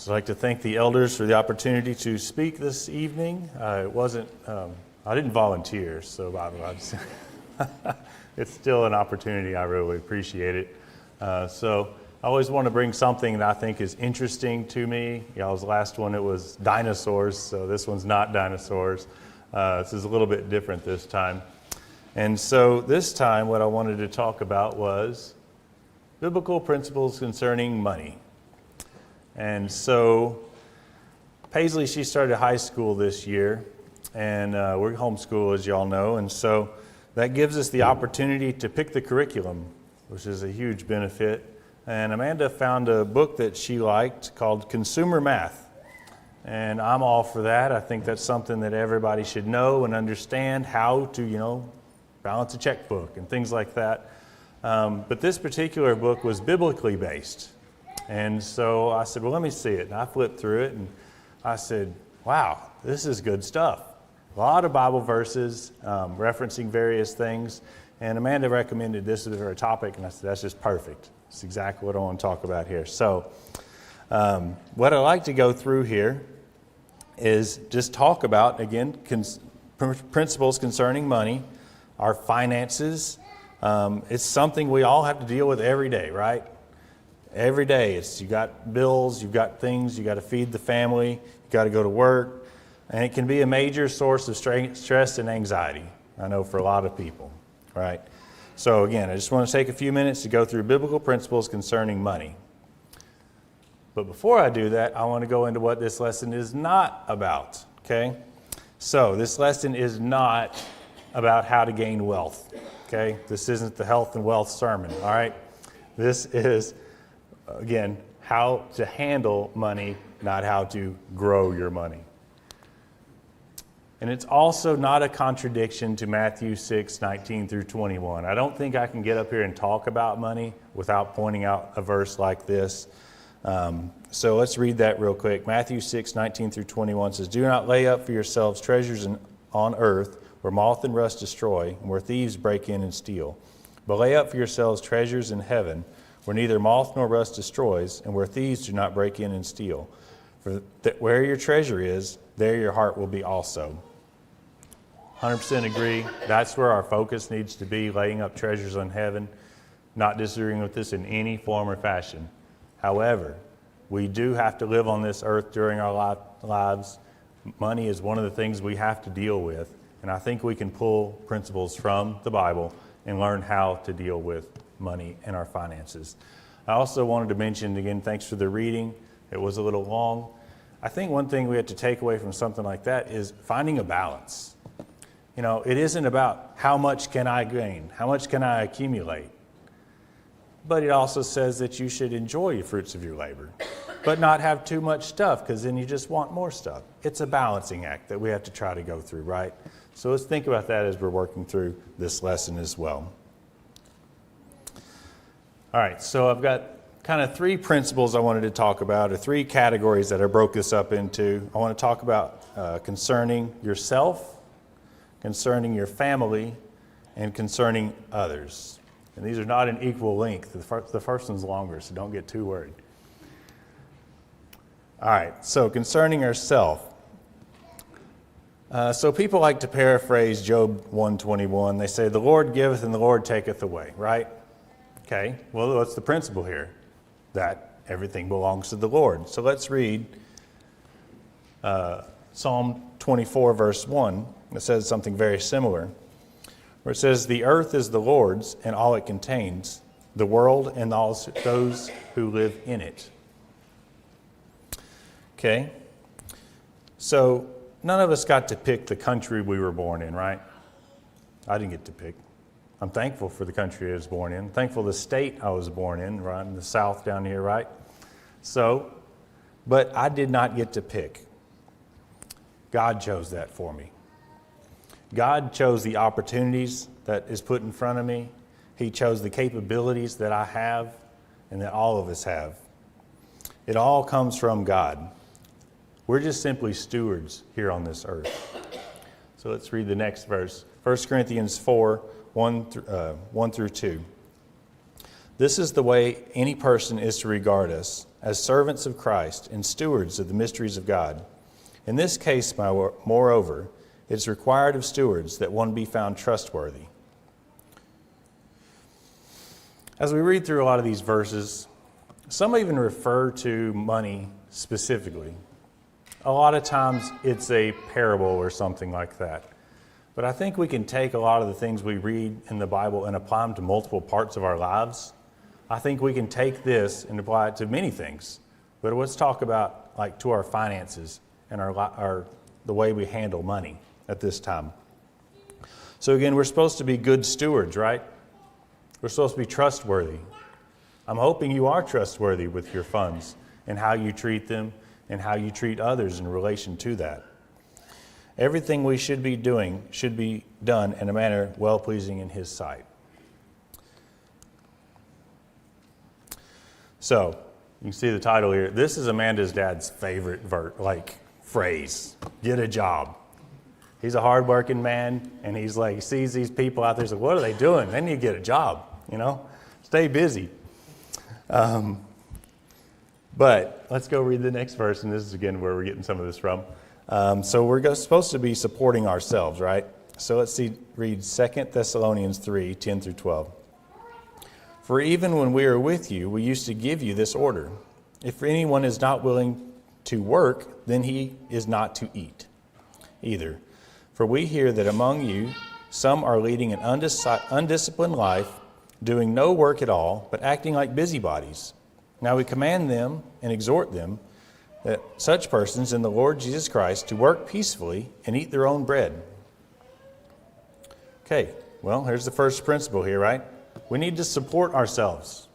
So I'd like to thank the elders for the opportunity to speak this evening. I didn't volunteer, so it's still an opportunity. I really appreciate it. So I always want to bring something that I think is interesting to me. Y'all's last one, it was dinosaurs, so this one's not dinosaurs. This is a little bit different this time. And so this time what I wanted to talk about was biblical principles concerning money. And so Paisley, she started high school this year, and we're homeschool, as y'all know, and so that gives us the opportunity to pick the curriculum, which is a huge benefit. And Amanda found a book that she liked called Consumer Math, and I'm all for that. I think that's something that everybody should know and understand how to, balance a checkbook and things like that. But this particular book was biblically based. And so I said, well, let me see it. And I flipped through it and I said, wow, this is good stuff. A lot of Bible verses referencing various things. And Amanda recommended this as her topic. And I said, that's just perfect. It's exactly what I want to talk about here. So what I'd like to go through here is just talk about, again, principles concerning money, our finances. It's something we all have to deal with every day, right? Every day, you got bills, you've got things, you got to feed the family, you got to go to work, and it can be a major source of stress and anxiety, I know, for a lot of people, right? So again, I just want to take a few minutes to go through biblical principles concerning money. But before I do that, I want to go into what this lesson is not about, okay? So this lesson is not about how to gain wealth, okay? This isn't the health and wealth sermon, all right? This is, again, how to handle money, not how to grow your money. And it's also not a contradiction to Matthew 6:19 through 21. I don't think I can get up here and talk about money without pointing out a verse like this. So let's read that real quick. Matthew 6:19 through 21 says, "Do not lay up for yourselves treasures on earth, where moth and rust destroy, and where thieves break in and steal. But lay up for yourselves treasures in heaven, where neither moth nor rust destroys, and where thieves do not break in and steal. For where your treasure is, there your heart will be also." 100% agree. That's where our focus needs to be, laying up treasures in heaven. Not disagreeing with this in any form or fashion. However, we do have to live on this earth during our lives. Money is one of the things we have to deal with. And I think we can pull principles from the Bible and learn how to deal with money and our finances. I also wanted to mention, again, thanks for the reading. It was a little long. I think one thing we have to take away from something like that is finding a balance. It isn't about how much can I gain, how much can I accumulate. But it also says that you should enjoy the fruits of your labor, but not have too much stuff, because then you just want more stuff. It's a balancing act that we have to try to go through, right? So let's think about that as we're working through this lesson as well. All right, so I've got kind of three principles I wanted to talk about, or three categories that I broke this up into. I want to talk about concerning yourself, concerning your family, and concerning others. And these are not in equal length. The first one's longer, so don't get too worried. All right, so concerning ourselves. So people like to paraphrase Job 1:21. They say, "The Lord giveth and the Lord taketh away," right? Okay, well, what's the principle here? That everything belongs to the Lord. So let's read Psalm 24, verse 1. It says something very similar, where it says, "The earth is the Lord's and all it contains, the world and all those who live in it." Okay, so none of us got to pick the country we were born in, right? I didn't get to pick. I'm thankful for the country I was born in. Thankful the state I was born in, right in the South down here, right? So, but I did not get to pick. God chose that for me. God chose the opportunities that is put in front of me. He chose the capabilities that I have and that all of us have. It all comes from God. We're just simply stewards here on this earth. So let's read the next verse. 1 Corinthians 4, 1 through 2. This is the way any person is to regard us, as servants of Christ and stewards of the mysteries of God. In this case, moreover, it is required of stewards that one be found trustworthy. As we read through a lot of these verses, some even refer to money specifically. A lot of times it's a parable or something like that. But I think we can take a lot of the things we read in the Bible and apply them to multiple parts of our lives. I think we can take this and apply it to many things. But let's talk about like to our finances and the way we handle money at this time. So again, we're supposed to be good stewards, right? We're supposed to be trustworthy. I'm hoping you are trustworthy with your funds and how you treat them and how you treat others in relation to that. Everything we should be doing should be done in a manner well-pleasing in His sight. So, you can see the title here. This is Amanda's dad's favorite phrase. Get a job. He's a hard-working man, and he sees these people out there. He's like, what are they doing? They need to get a job. Stay busy. But let's go read the next verse, and this is again where we're getting some of this from. So we're supposed to be supporting ourselves, right? So let's read 2 Thessalonians 3, 10 through 12. For even when we were with you, we used to give you this order. If anyone is not willing to work, then he is not to eat either. For we hear that among you some are leading an undisciplined life, doing no work at all, but acting like busybodies. Now we command them and exhort them, that such persons in the Lord Jesus Christ, to work peacefully and eat their own bread. Okay, well, here's the first principle here, right? We need to support ourselves.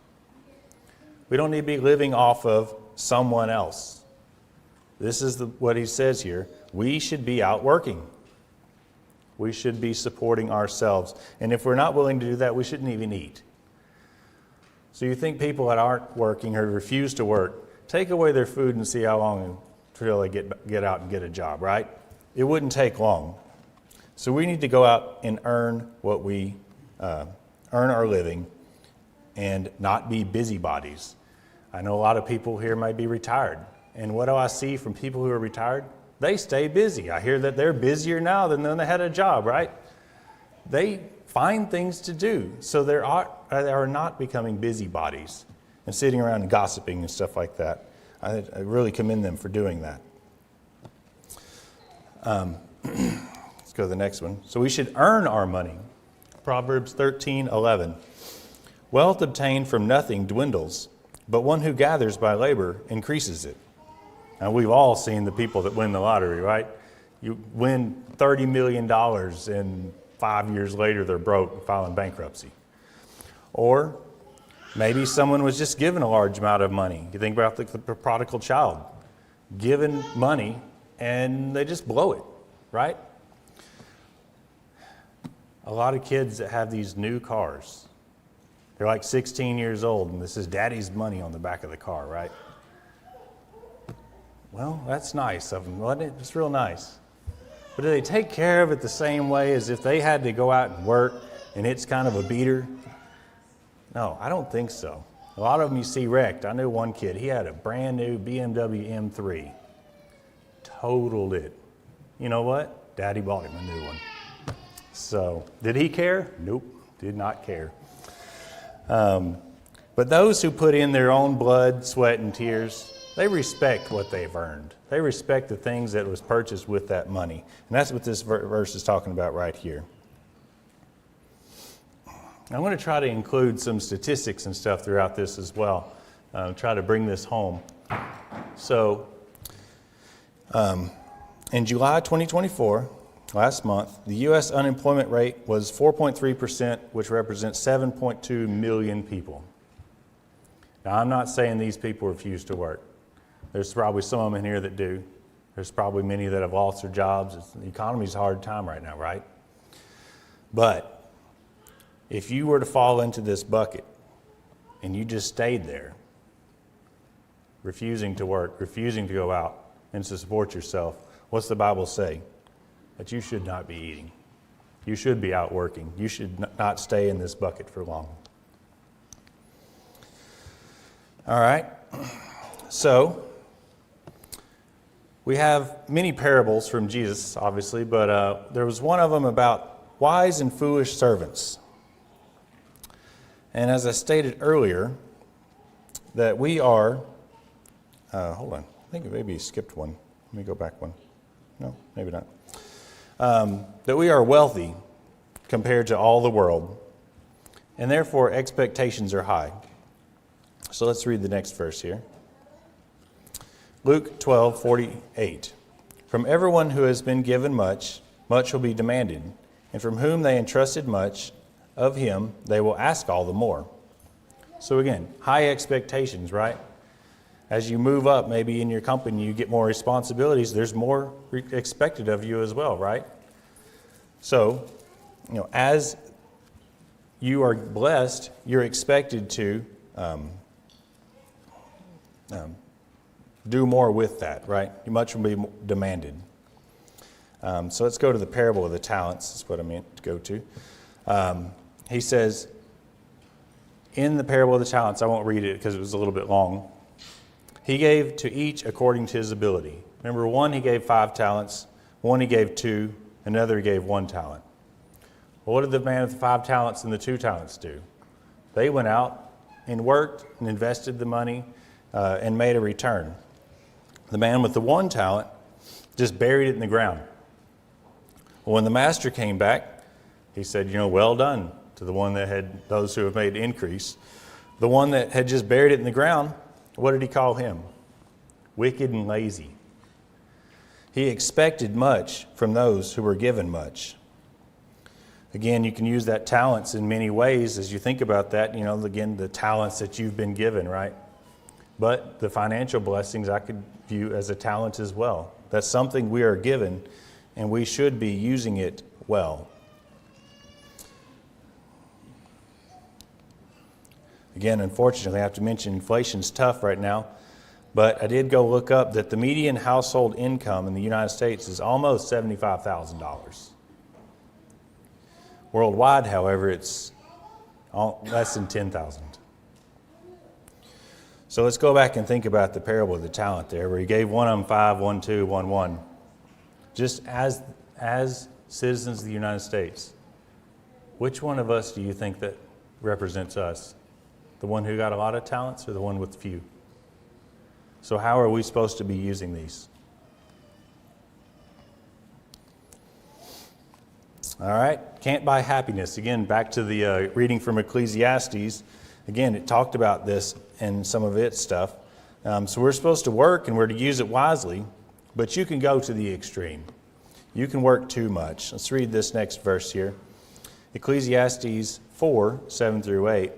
We don't need to be living off of someone else. This is what he says here. We should be out working. We should be supporting ourselves. And if we're not willing to do that, we shouldn't even eat. So you think people that aren't working or refuse to work, take away their food and see how long until they get out and get a job, right? It wouldn't take long. So we need to go out and earn what we earn our living and not be busybodies. I know a lot of people here might be retired. And what do I see from people who are retired? They stay busy. I hear that they're busier now than when they had a job, right? They find things to do. So they are not becoming busybodies and sitting around and gossiping and stuff like that. I really commend them for doing that. Let's go to the next one. So we should earn our money. Proverbs 13:11. Wealth obtained from nothing dwindles, but one who gathers by labor increases it. Now we've all seen the people that win the lottery, right? You win $30 million and 5 years later they're broke, filing bankruptcy. Or maybe someone was just given a large amount of money. You think about the prodigal child, given money and they just blow it, right? A lot of kids that have these new cars, they're like 16 years old and this is daddy's money on the back of the car, right? Well, that's nice of them, wasn't it? It's real nice. But do they take care of it the same way as if they had to go out and work and it's kind of a beater? No, I don't think so. A lot of them you see wrecked. I knew one kid, he had a brand new BMW M3. Totaled it. You know what? Daddy bought him a new one. So, did he care? Nope, did not care. But those who put in their own blood, sweat, and tears, they respect what they've earned. They respect the things that was purchased with that money. And that's what this verse is talking about right here. I'm going to try to include some statistics and stuff throughout this as well. Try to bring this home. So, in July 2024, last month, the U.S. unemployment rate was 4.3%, which represents 7.2 million people. Now, I'm not saying these people refuse to work. There's probably some of them in here that do. There's probably many that have lost their jobs. The economy's a hard time right now, right? But if you were to fall into this bucket and you just stayed there, refusing to work, refusing to go out and to support yourself, what's the Bible say? That you should not be eating. You should be out working. You should not stay in this bucket for long. All right. So, we have many parables from Jesus, obviously, but there was one of them about wise and foolish servants. And as I stated earlier, that we are, hold on, I think maybe you skipped one. Let me go back one. No, maybe not. That we are wealthy compared to all the world, and therefore expectations are high. So let's read the next verse here. Luke 12:48. From everyone who has been given much, much will be demanded, and from whom they entrusted much, of him they will ask all the more. So again, high expectations, right? As you move up, maybe in your company, you get more responsibilities. There's more expected of you as well, right? So, as you are blessed, you're expected to do more with that, right? Much will be demanded. So let's go to the parable of the talents. That's what I meant to go to. He says, in the parable of the talents, I won't read it because it was a little bit long. He gave to each according to his ability. Remember, one he gave 5 talents, one he gave 2, another he gave 1 talent. Well, what did the man with the 5 talents and the 2 talents do? They went out and worked and invested the money and made a return. The man with the 1 talent just buried it in the ground. Well, when the master came back, he said, well done to the one that had those who have made increase. The one that had just buried it in the ground, what did he call him? Wicked and lazy. He expected much from those who were given much. Again, you can use that talents in many ways as you think about that. Again, the talents that you've been given, right? But the financial blessings I could view as a talent as well. That's something we are given, and we should be using it well. Again, unfortunately, I have to mention inflation's tough right now, but I did go look up that the median household income in the United States is almost $75,000. Worldwide, however, it's less than $10,000. So let's go back and think about the parable of the talent there, where he gave one of them 5, 1, 2, 1, 1. Just as citizens of the United States, which one of us do you think that represents us? The one who got a lot of talents or the one with few? So how are we supposed to be using these? All right, can't buy happiness. Again, back to the reading from Ecclesiastes. Again, it talked about this and some of its stuff. So we're supposed to work and we're to use it wisely, but you can go to the extreme. You can work too much. Let's read this next verse here. Ecclesiastes 4, 7 through 8.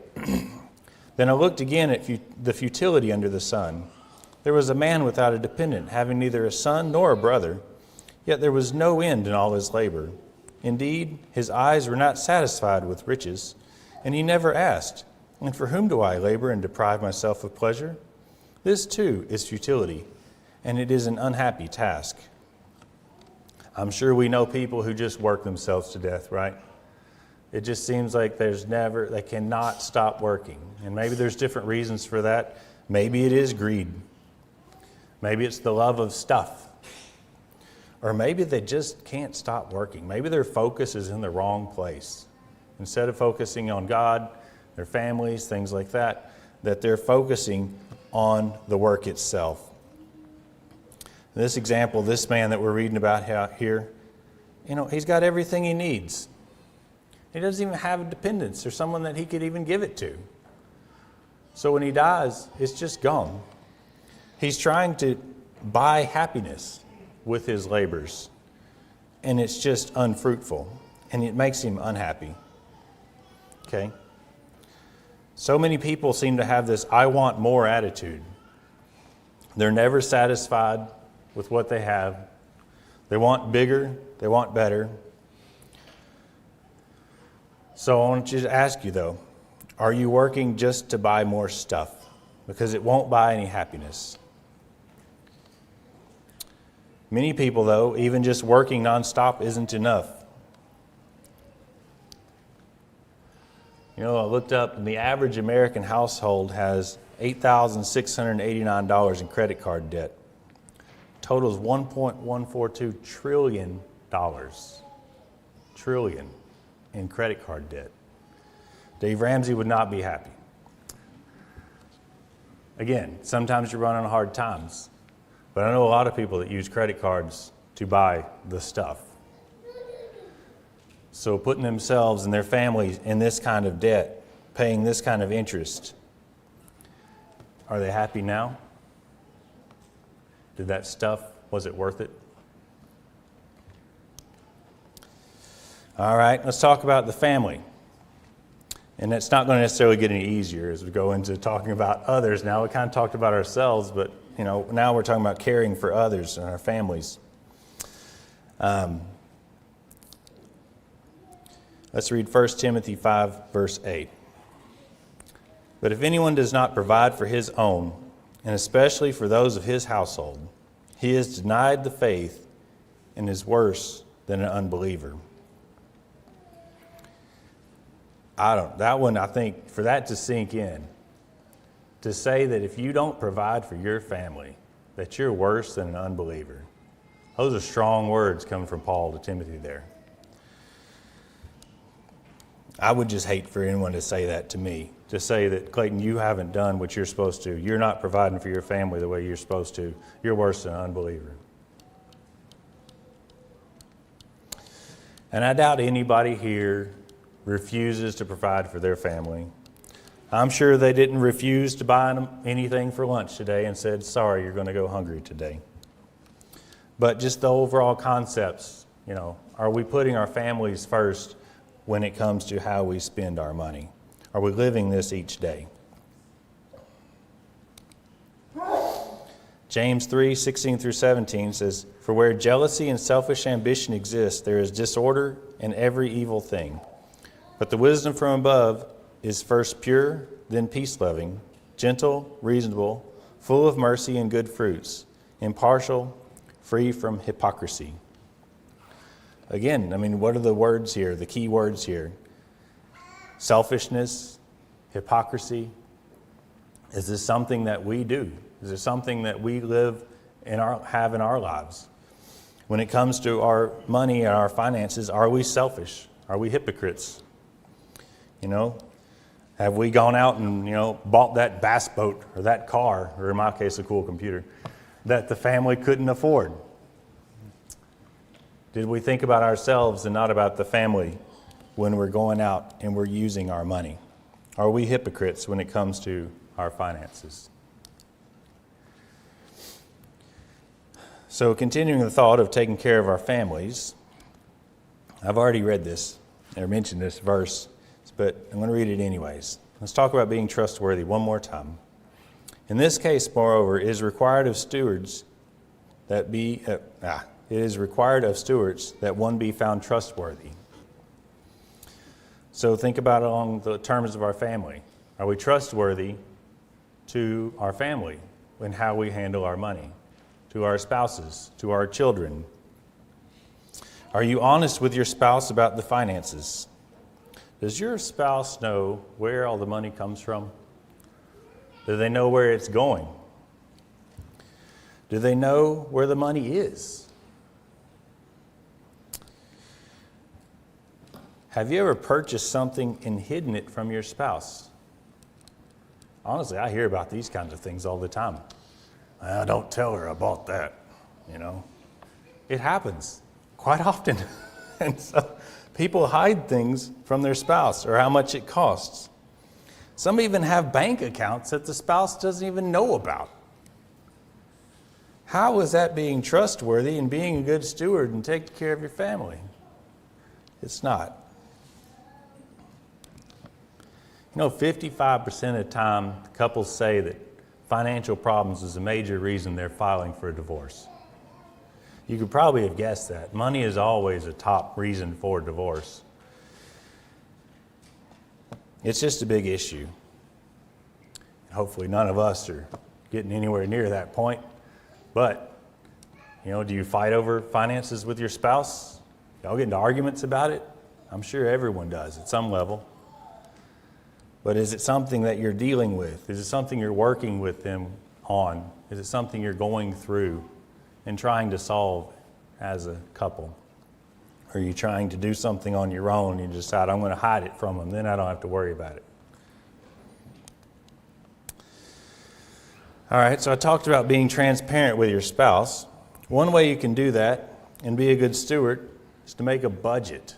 Then I looked again at the futility under the sun. There was a man without a dependent, having neither a son nor a brother, yet there was no end in all his labor. Indeed, his eyes were not satisfied with riches, and he never asked, and for whom do I labor and deprive myself of pleasure? This too is futility, and it is an unhappy task. I'm sure we know people who just work themselves to death, right? It just seems like they cannot stop working. And maybe there's different reasons for that. Maybe it is greed. Maybe it's the love of stuff. Or maybe they just can't stop working. Maybe their focus is in the wrong place. Instead of focusing on God, their families, things like that, that they're focusing on the work itself. In this example, this man that we're reading about here, he's got everything he needs. He doesn't even have a dependence or someone that he could even give it to. So when he dies, it's just gone. He's trying to buy happiness with his labors, and it's just unfruitful, and it makes him unhappy. Okay? So many people seem to have this I want more attitude. They're never satisfied with what they have. They want bigger, they want better. So I want you to ask you, though, are you working just to buy more stuff? Because it won't buy any happiness. Many people, though, even just working nonstop isn't enough. I looked up, and the average American household has $8,689 in credit card debt. Totals $1.142 trillion. Trillion in credit card debt. Dave Ramsey would not be happy. Again, sometimes you're running hard times, but I know a lot of people that use credit cards to buy the stuff. So putting themselves and their families in this kind of debt, paying this kind of interest, are they happy now? Did that stuff, was it worth it? All right, let's talk about the family. And it's not going to necessarily get any easier as we go into talking about others now. We kind of talked about ourselves, but now we're talking about caring for others and our families. Let's read 1 Timothy 5, verse 8. But if anyone does not provide for his own, and especially for those of his household, he is denied the faith and is worse than an unbeliever. I think, for that to sink in, to say that if you don't provide for your family, that you're worse than an unbeliever. Those are strong words coming from Paul to Timothy there. I would just hate for anyone to say that to me, to say that, Clayton, you haven't done what you're supposed to. You're not providing for your family the way you're supposed to. You're worse than an unbeliever. And I doubt anybody here refuses to provide for their family. I'm sure they didn't refuse to buy them anything for lunch today and said, sorry, you're going to go hungry today. But just the overall concepts, are we putting our families first when it comes to how we spend our money? Are we living this each day? James 3, 16 through 17 says, for where jealousy and selfish ambition exist, there is disorder and every evil thing. But the wisdom from above is first pure, then peace-loving, gentle, reasonable, full of mercy and good fruits, impartial, free from hypocrisy. Again, what are the words here, the key words here? Selfishness, hypocrisy. Is this something that we do? Is this something that we have in our lives? When it comes to our money and our finances, are we selfish? Are we hypocrites? Have we gone out and, bought that bass boat or that car, or in my case, a cool computer, that the family couldn't afford? Did we think about ourselves and not about the family when we're going out and we're using our money? Are we hypocrites when it comes to our finances? So continuing the thought of taking care of our families, I've already read this or mentioned this verse, but I'm going to read it anyways. Let's talk about being trustworthy one more time. In this case, moreover, it is required of stewards that one be found trustworthy. So think about it along the terms of our family. Are we trustworthy to our family in how we handle our money, to our spouses, to our children? Are you honest with your spouse about the finances? Does your spouse know where all the money comes from? Do they know where it's going? Do they know where the money is? Have you ever purchased something and hidden it from your spouse? Honestly, I hear about these kinds of things all the time. Don't tell her I bought that, It happens quite often. And so people hide things from their spouse or how much it costs. Some even have bank accounts that the spouse doesn't even know about. How is that being trustworthy and being a good steward and taking care of your family? It's not. 55% of the time, couples say that financial problems is a major reason they're filing for a divorce. You could probably have guessed that. Money is always a top reason for divorce. It's just a big issue. Hopefully none of us are getting anywhere near that point. But, do you fight over finances with your spouse? Y'all get into arguments about it? I'm sure everyone does at some level. But is it something that you're dealing with? Is it something you're working with them on? Is it something you're going through and trying to solve as a couple? Or are you trying to do something on your own and you decide, I'm going to hide it from them, then I don't have to worry about it? All right, so I talked about being transparent with your spouse. One way you can do that and be a good steward is to make a budget.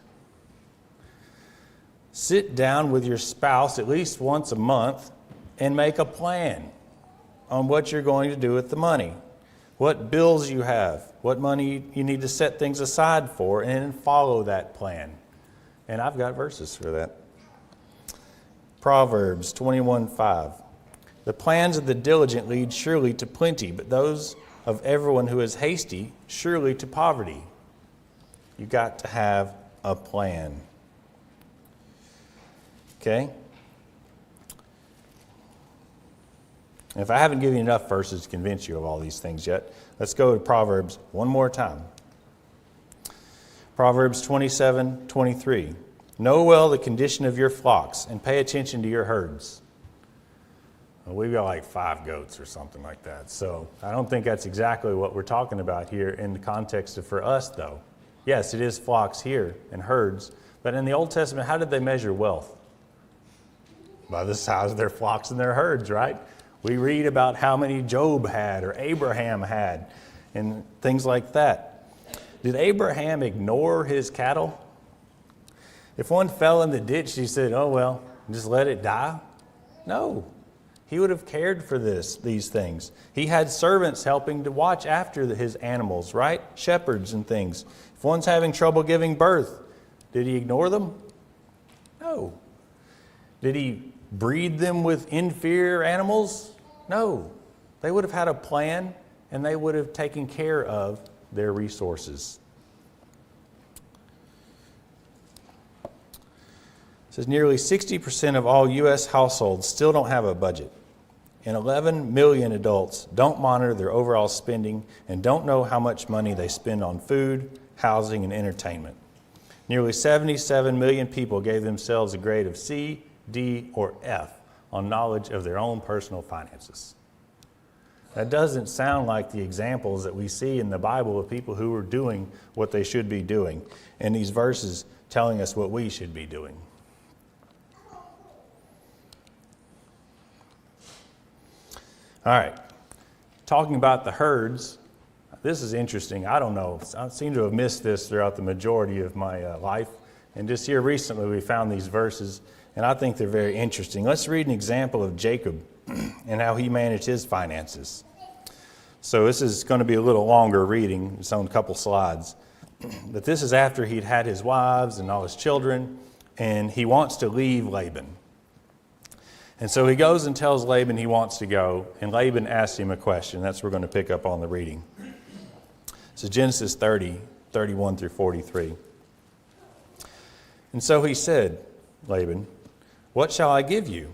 Sit down with your spouse at least once a month and make a plan on what you're going to do with the money, what bills you have, what money you need to set things aside for, and then follow that plan. And I've got verses for that. Proverbs 21:5. The plans of the diligent lead surely to plenty, but those of everyone who is hasty surely to poverty. You got to have a plan. Okay? If I haven't given you enough verses to convince you of all these things yet, let's go to Proverbs one more time. Proverbs 27:23. Know well the condition of your flocks and pay attention to your herds. Well, we've got like 5 goats or something like that. So I don't think that's exactly what we're talking about here in the context of for us, though. Yes, it is flocks here and herds. But in the Old Testament, how did they measure wealth? By the size of their flocks and their herds, right? We read about how many Job had or Abraham had and things like that. Did Abraham ignore his cattle? If one fell in the ditch, he said, oh, well, just let it die? No. He would have cared for these things. He had servants helping to watch after his animals, right? Shepherds and things. If one's having trouble giving birth, did he ignore them? No. Did he breed them with inferior animals? No. They would have had a plan, and they would have taken care of their resources. It says nearly 60% of all U.S. households still don't have a budget. And 11 million adults don't monitor their overall spending and don't know how much money they spend on food, housing, and entertainment. Nearly 77 million people gave themselves a grade of C, D, or F on knowledge of their own personal finances. That doesn't sound like the examples that we see in the Bible of people who are doing what they should be doing, and these verses telling us what we should be doing. All right, talking about the herds, this is interesting. I don't know, I seem to have missed this throughout the majority of my life. And just here recently we found these verses, and I think they're very interesting. Let's read an example of Jacob and how he managed his finances. So this is going to be a little longer reading. It's on a couple slides. But this is after he'd had his wives and all his children, and he wants to leave Laban. And so he goes and tells Laban he wants to go, and Laban asks him a question. That's what we're going to pick up on the reading. So Genesis 30, 31 through 43. And so he said, Laban, what shall I give you?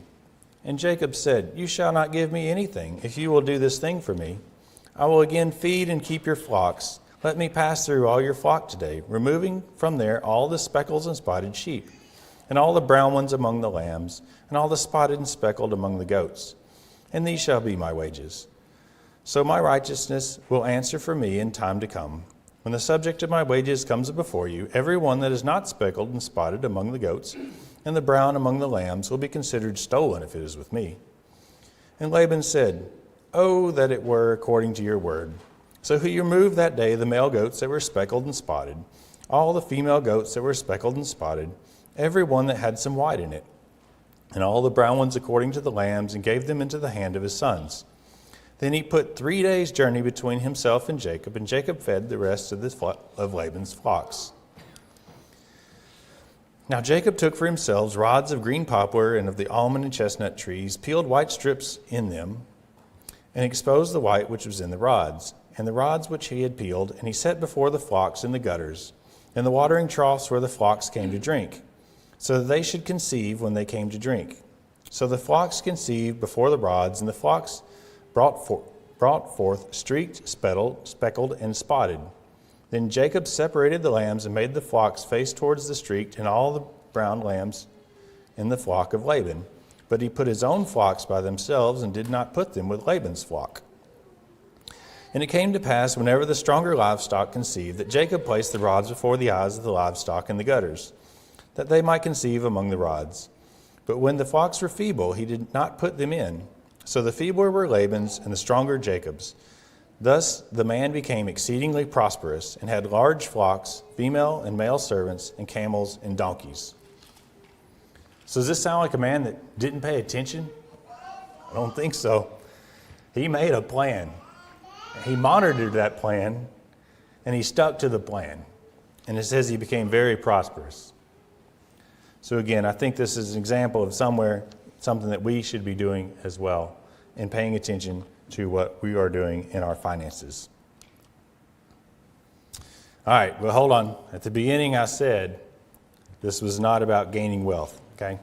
And Jacob said, you shall not give me anything if you will do this thing for me. I will again feed and keep your flocks. Let me pass through all your flock today, removing from there all the speckled and spotted sheep, and all the brown ones among the lambs, and all the spotted and speckled among the goats. And these shall be my wages. So my righteousness will answer for me in time to come. When the subject of my wages comes before you, every one that is not speckled and spotted among the goats, and the brown among the lambs, will be considered stolen if it is with me. And Laban said, oh, that it were according to your word. So he removed that day the male goats that were speckled and spotted, all the female goats that were speckled and spotted, every one that had some white in it, and all the brown ones according to the lambs, and gave them into the hand of his sons. Then he put 3 days' journey between himself and Jacob fed the rest of Laban's flocks. Now Jacob took for himself rods of green poplar and of the almond and chestnut trees, peeled white strips in them, and exposed the white which was in the rods, and the rods which he had peeled, and he set before the flocks in the gutters, and the watering troughs where the flocks came to drink, so that they should conceive when they came to drink. So the flocks conceived before the rods, and the flocks brought forth streaked, speckled, and spotted. Then Jacob separated the lambs and made the flocks face towards the streaked, and all the brown lambs in the flock of Laban, but he put his own flocks by themselves and did not put them with Laban's flock. And it came to pass, whenever the stronger livestock conceived, that Jacob placed the rods before the eyes of the livestock in the gutters, that they might conceive among the rods. But when the flocks were feeble, he did not put them in. So the feebler were Laban's, and the stronger Jacob's. Thus the man became exceedingly prosperous, and had large flocks, female and male servants, and camels and donkeys. So does this sound like a man that didn't pay attention? I don't think so. He made a plan. He monitored that plan, and he stuck to the plan. And it says he became very prosperous. So again, I think this is an example of something that we should be doing as well, and paying attention to what we are doing in our finances. All right, well, hold on. At the beginning, I said this was not about gaining wealth, okay?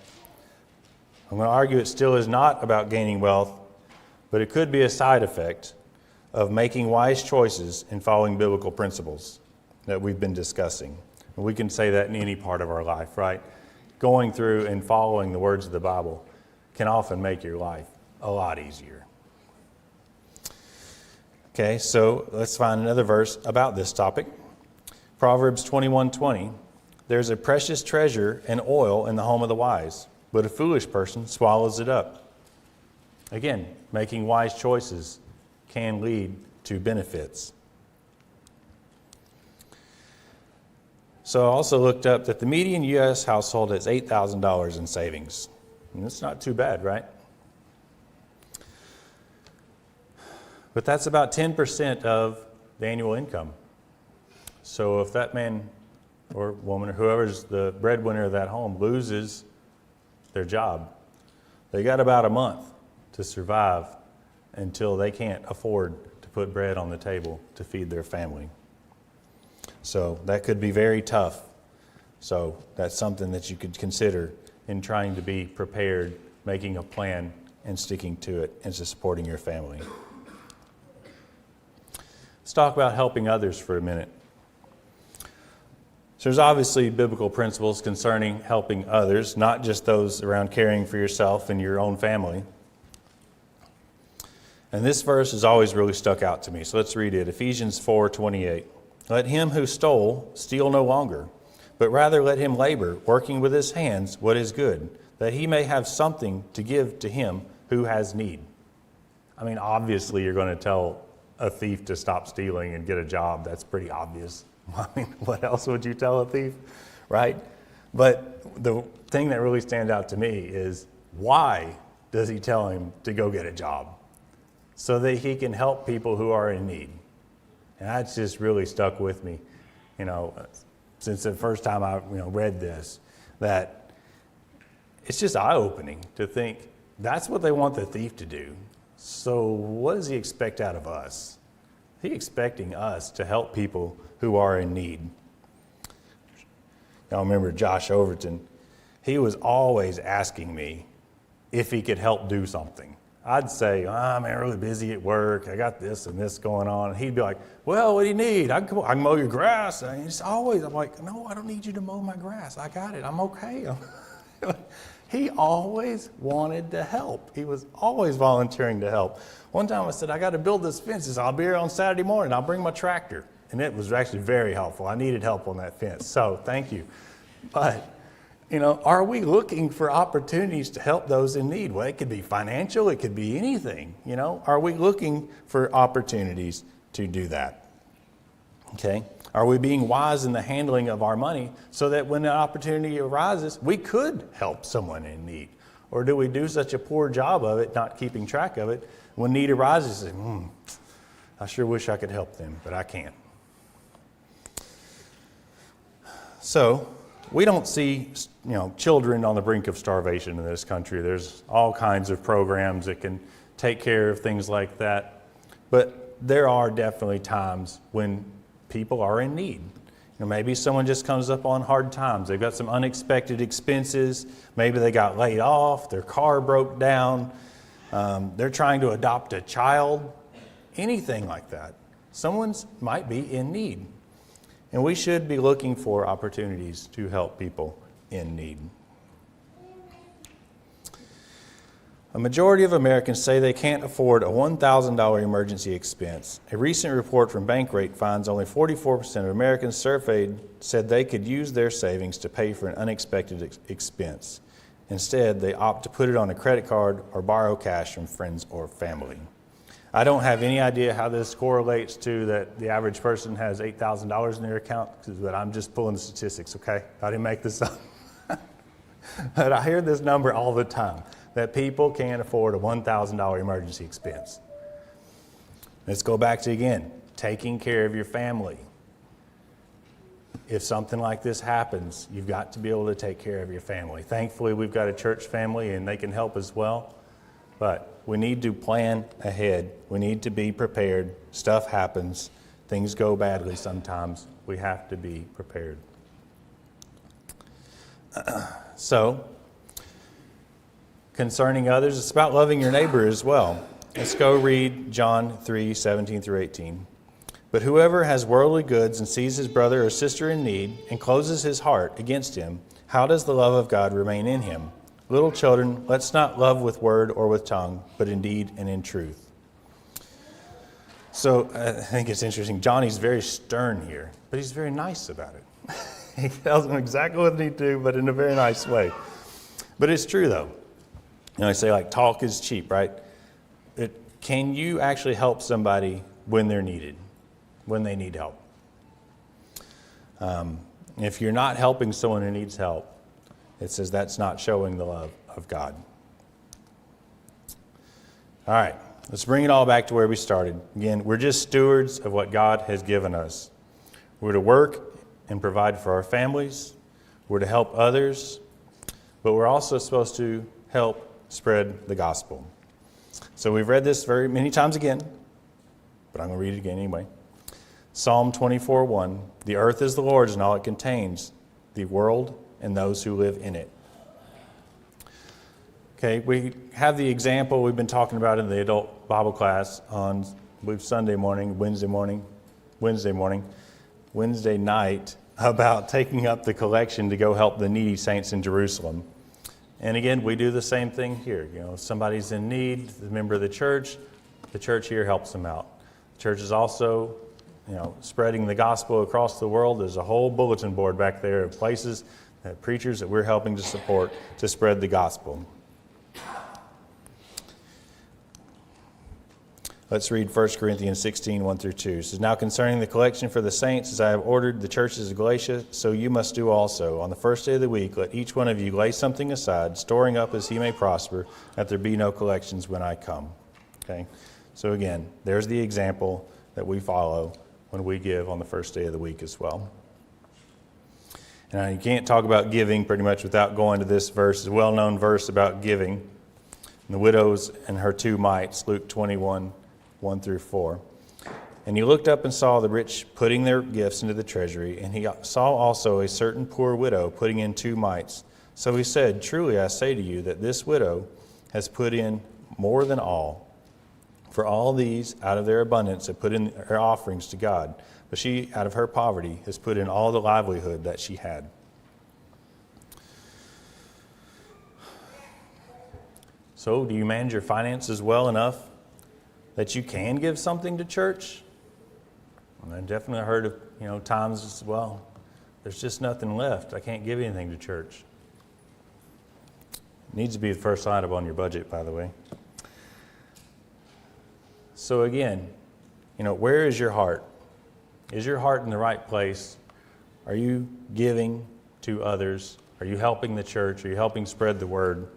I'm going to argue it still is not about gaining wealth, but it could be a side effect of making wise choices and following biblical principles that we've been discussing. And we can say that in any part of our life, right? Going through and following the words of the Bible can often make your life a lot easier. Okay, so let's find another verse about this topic. Proverbs 21:20. There's a precious treasure and oil in the home of the wise, but a foolish person swallows it up. Again, making wise choices can lead to benefits. So I also looked up that the median U.S. household has $8,000 in savings. And that's not too bad, right? But that's about 10% of the annual income. So if that man or woman or whoever's the breadwinner of that home loses their job, they got about a month to survive until they can't afford to put bread on the table to feed their family. So that could be very tough. So that's something that you could consider in trying to be prepared, making a plan, and sticking to it, and to supporting your family. Let's talk about helping others for a minute. So there's obviously biblical principles concerning helping others, not just those around caring for yourself and your own family. And this verse has always really stuck out to me. So let's read it. Ephesians 4:28. Let him who stole steal no longer, but rather let him labor, working with his hands what is good, that he may have something to give to him who has need. I mean, obviously you're going to tell a thief to stop stealing and get a job. That's pretty obvious. I mean, what else would you tell a thief, right? But the thing that really stands out to me is, why does he tell him to go get a job? So that he can help people who are in need. And that's just really stuck with me, since the first time I read this, that it's just eye-opening to think that's what they want the thief to do. So what does he expect out of us? He's expecting us to help people who are in need. Y'all remember Josh Overton? He was always asking me if he could help do something. I'd say, I'm really busy at work. I got this and this going on. And he'd be like, well, what do you need? I can mow your grass. And he's always, I'm like, no, I don't need you to mow my grass. I got it. I'm okay. He always wanted to help. He was always volunteering to help. One time I said, I got to build this fence. He said, I'll be here on Saturday morning. I'll bring my tractor. And it was actually very helpful. I needed help on that fence. So thank you. But, are we looking for opportunities to help those in need? Well, it could be financial. It could be anything. Are we looking for opportunities to do that? Okay. Are we being wise in the handling of our money so that when an opportunity arises, we could help someone in need? Or do we do such a poor job of it, not keeping track of it, when need arises, say, I sure wish I could help them, but I can't. So we don't see, children on the brink of starvation in this country. There's all kinds of programs that can take care of things like that. But there are definitely times when people are in need. Maybe someone just comes up on hard times. They've got some unexpected expenses. Maybe they got laid off. Their car broke down. They're trying to adopt a child. Anything like that. Someone might be in need. And we should be looking for opportunities to help people in need. A majority of Americans say they can't afford a $1,000 emergency expense. A recent report from Bankrate finds only 44% of Americans surveyed said they could use their savings to pay for an unexpected expense. Instead, they opt to put it on a credit card or borrow cash from friends or family. I don't have any idea how this correlates to that the average person has $8,000 in their account, but I'm just pulling the statistics, okay? I didn't make this up. But I hear this number all the time, that people can't afford a $1,000 emergency expense. Let's go back to, again, taking care of your family. If something like this happens, you've got to be able to take care of your family. Thankfully, we've got a church family and they can help as well. But we need to plan ahead. We need to be prepared. Stuff happens. Things go badly sometimes. We have to be prepared. So, concerning others, it's about loving your neighbor as well. Let's go read John 3:17 through 18. But whoever has worldly goods and sees his brother or sister in need and closes his heart against him, how does the love of God remain in him? Little children, let's not love with word or with tongue, but in deed and in truth. So I think it's interesting. Johnny's very stern here, but he's very nice about it. He tells them exactly what they need to do, but in a very nice way. But it's true, though. You know, I say, like, talk is cheap, right? Can you actually help somebody when they're needed, when they need help? If you're not helping someone who needs help, it says that's not showing the love of God. All right, let's bring it all back to where we started. Again, we're just stewards of what God has given us. We're to work and provide for our families. We're to help others. But we're also supposed to help spread the gospel. So we've read this very many times again, but I'm going to read it again anyway. Psalm 24:1, the earth is the Lord's and all it contains, the world and those who live in it. Okay, we have the example we've been talking about in the adult Bible class on Sunday morning, Wednesday night, about taking up the collection to go help the needy saints in Jerusalem. And again, we do the same thing here. You know, if somebody's in need, the member of the church here helps them out. The church is also, spreading the gospel across the world. There's a whole bulletin board back there of places, preachers that we're helping to support to spread the gospel. Let's read 1 Corinthians 16, 1 through 2. It says, now concerning the collection for the saints, as I have ordered the churches of Galatia, so you must do also. On the first day of the week, let each one of you lay something aside, storing up as he may prosper, that there be no collections when I come. Okay? So again, there's the example that we follow when we give on the first day of the week as well. And you can't talk about giving pretty much without going to this verse, a well-known verse about giving. And the widows and her two mites, Luke 21, 1 through 4. And he looked up and saw the rich putting their gifts into the treasury, and he saw also a certain poor widow putting in 2 mites. So he said, truly I say to you that this widow has put in more than all. For all these out of their abundance have put in their offerings to God, but she out of her poverty has put in all the livelihood that she had. So do you manage your finances well enough that you can give something to church? And I've definitely heard of times as well, there's just nothing left. I can't give anything to church. It needs to be the first item on your budget, by the way. So again, where is your heart? Is your heart in the right place? Are you giving to others? Are you helping the church? Are you helping spread the word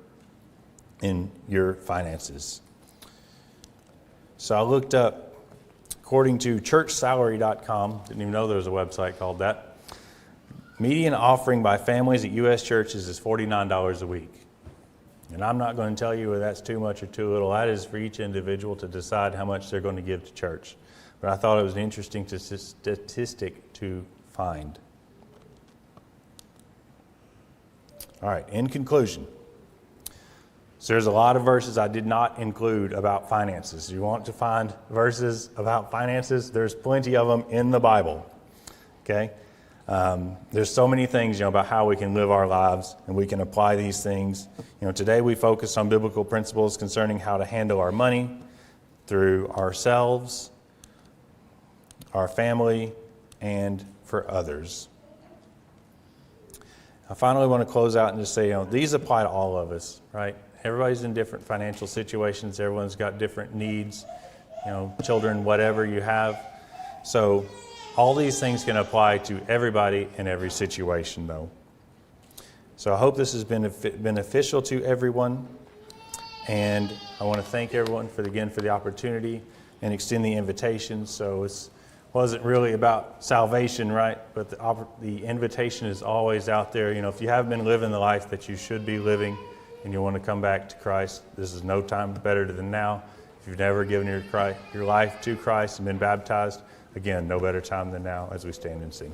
in your finances? So I looked up, according to churchsalary.com, didn't even know there was a website called that, median offering by families at U.S. churches is $49 a week. And I'm not going to tell you whether that's too much or too little. That is for each individual to decide how much they're going to give to church. But I thought it was an interesting statistic to find. All right, in conclusion, so there's a lot of verses I did not include about finances. You want to find verses about finances? There's plenty of them in the Bible. Okay? There's so many things, about how we can live our lives, and we can apply these things. Today we focus on biblical principles concerning how to handle our money through ourselves, our family, and for others. I finally want to close out and just say, these apply to all of us, right? Everybody's in different financial situations. Everyone's got different needs, children, whatever you have. So all these things can apply to everybody in every situation, though. So I hope this has been beneficial to everyone. And I want to thank everyone for the opportunity and extend the invitation. So it wasn't really about salvation, right? But the invitation is always out there. If you haven't been living the life that you should be living and you want to come back to Christ, this is no time better than now. If you've never given your life to Christ and been baptized, again, no better time than now as we stand and sing.